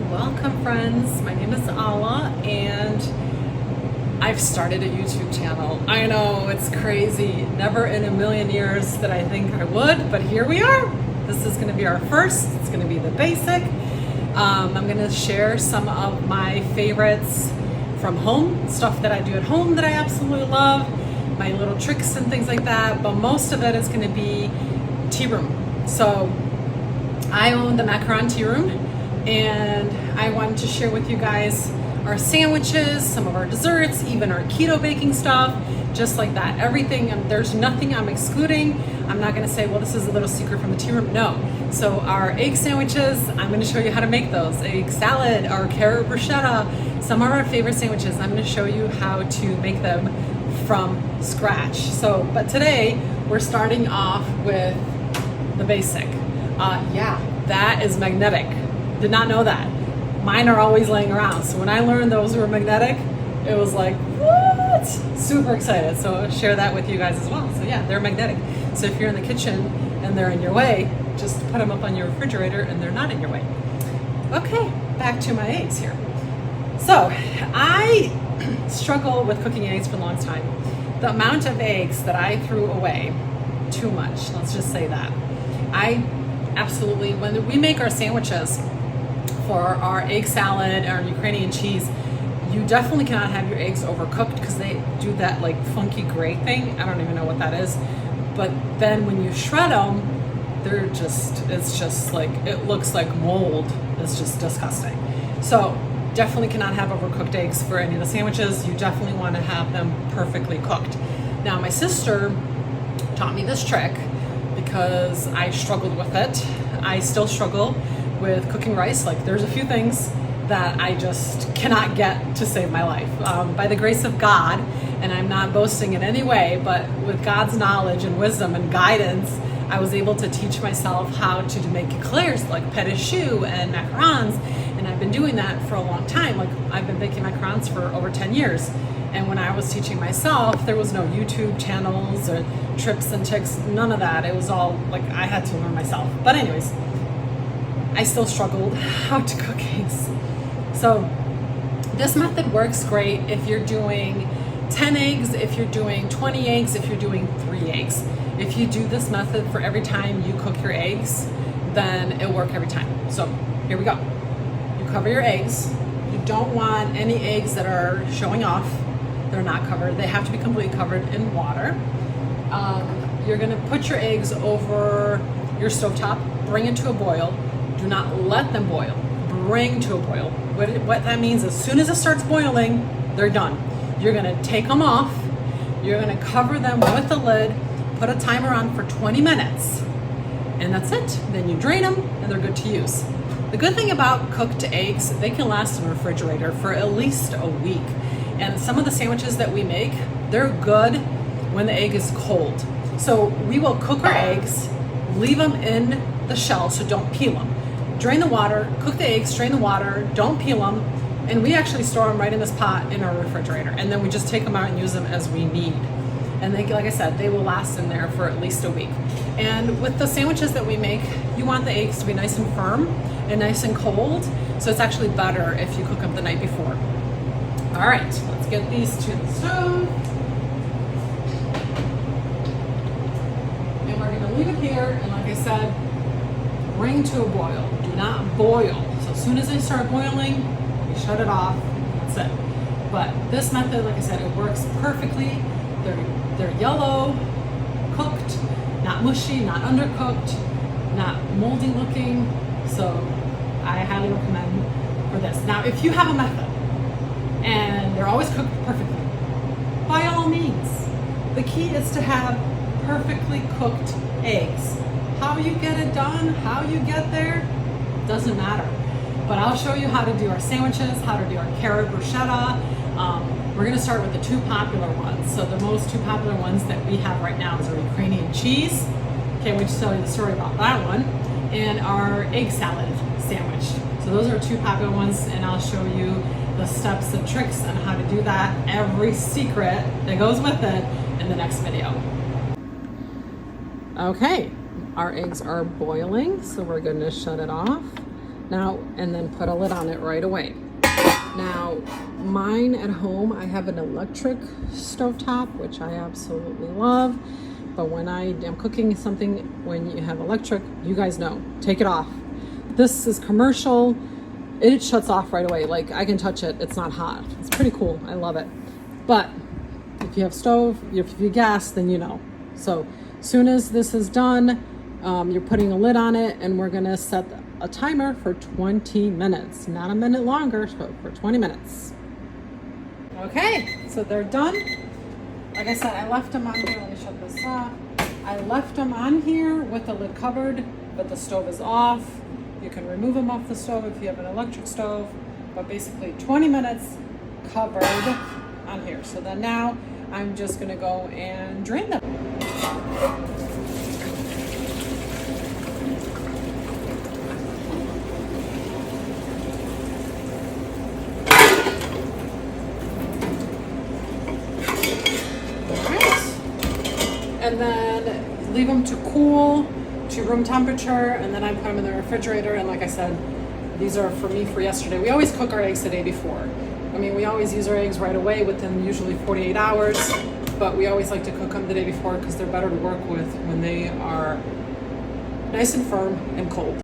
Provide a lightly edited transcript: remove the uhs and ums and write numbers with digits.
Welcome friends. My name is Ala and I've started a YouTube channel. I know, it's crazy. Never in a million years that I think I would, but here we are. This is going to be our first. It's going to be the basic. I'm going to share some of my favorites from home, stuff that I do at home that I absolutely love, my little tricks and things like that, but most of it is going to be tea room. So I own the Macaron Tea Room, and I wanted to share with you guys our sandwiches, some of our desserts, even our keto baking stuff, just like that. Everything, and there's nothing I'm excluding. I'm not gonna say, well, this is a little secret from the tea room. No. So our egg sandwiches, I'm gonna show you how to make those. Egg salad, our carrot bruschetta, some of our favorite sandwiches. I'm gonna show you how to make them from scratch. So, but today we're starting off with the basic. Yeah, that is magnetic. Did not know that. Mine are always laying around. So when I learned those were magnetic, it was like, what? Super excited. So I'll share that with you guys as well. So yeah, they're magnetic. So if you're in the kitchen and they're in your way, just put them up on your refrigerator and they're not in your way. Okay, back to my eggs here. So I struggle with cooking eggs for a long time. The amount of eggs that I threw away, too much. Let's just say that. I absolutely, when we make our sandwiches for our egg salad, our Ukrainian cheese, you definitely cannot have your eggs overcooked because they do that like funky gray thing. I don't even know what that is. But then when you shred them, it's just like, it looks like mold. It's just disgusting. So definitely cannot have overcooked eggs for any of the sandwiches. You definitely want to have them perfectly cooked. Now my sister taught me this trick because I struggled with it. I still struggle with cooking rice. Like there's a few things that I just cannot get to save my life. By the grace of God, and I'm not boasting in any way, but with God's knowledge and wisdom and guidance, I was able to teach myself how to make eclairs like pâte de choux and macarons, and I've been doing that for a long time. Like I've been baking macarons for over 10 years. And when I was teaching myself, there was no YouTube channels or trips and tricks, none of that. It was all like I had to learn myself. But anyways, I still struggled how to cook eggs. So this method works great if you're doing 10 eggs, if you're doing 20 eggs, if you're doing 3 eggs. If you do this method for every time you cook your eggs, then it'll work every time. So here we go. You cover your eggs. You don't want any eggs that are showing off. They're not covered. They have to be completely covered in water. You're gonna put your eggs over your stovetop, bring it to a boil. Do not let them boil. Bring to a boil. What that means, as soon as it starts boiling, they're done. You're gonna take them off. You're gonna cover them with the lid, put a timer on for 20 minutes, and that's it. Then you drain them and they're good to use. The good thing about cooked eggs, they can last in the refrigerator for at least a week. And some of the sandwiches that we make, they're good when the egg is cold. So we will cook our eggs, leave them in the shell, so don't peel them. Drain the water, cook the eggs, drain the water, don't peel them, and we actually store them right in this pot in our refrigerator. And then we just take them out and use them as we need. And they, like I said, they will last in there for at least a week. And with the sandwiches that we make, you want the eggs to be nice and firm and nice and cold. So it's actually better if you cook them the night before. All right, let's get these to the stove. And we're gonna leave it here, and like I said, bring to a boil. Do not boil. So as soon as they start boiling, you shut it off, that's it. But this method, like I said, it works perfectly. They're yellow, cooked, not mushy, not undercooked, not moldy looking. So I highly recommend for this. Now, if you have a method, and they're always cooked perfectly, by all means. The key is to have perfectly cooked eggs. How you get it done, how you get there, doesn't matter. But I'll show you how to do our sandwiches, how to do our carrot bruschetta. We're gonna start with the 2 popular ones. So the most 2 popular ones that we have right now is our Ukrainian cheese. Can't wait to tell you the story about that one. And our egg salad sandwich. So those are 2 popular ones, and I'll show you the steps and tricks on how to do that, every secret that goes with it in the next video. Okay, our eggs are boiling, so we're going to shut it off. Now, and then put a lid on it right away. Now, mine at home, I have an electric stovetop, which I absolutely love. But when I am cooking something, when you have electric, you guys know, take it off. This is commercial. It shuts off right away. Like, I can touch it. It's not hot. It's pretty cool. I love it. But if you have stove, if you gas, then you know. So soon as this is done, you're putting a lid on it, and we're gonna set a timer for 20 minutes. Not a minute longer, but for 20 minutes. Okay, so they're done. Like I said, I left them on here. Let me shut this off. I left them on here with the lid covered, but the stove is off. You can remove them off the stove if you have an electric stove, but basically 20 minutes covered on here. So then now I'm just gonna go and drain them. And then leave them to cool to room temperature, and then I put them in the refrigerator. And like I said, these are for me for yesterday. We always cook our eggs the day before. I mean, we always use our eggs right away within usually 48 hours, but we always like to cook them the day before because they're better to work with when they are nice and firm and cold.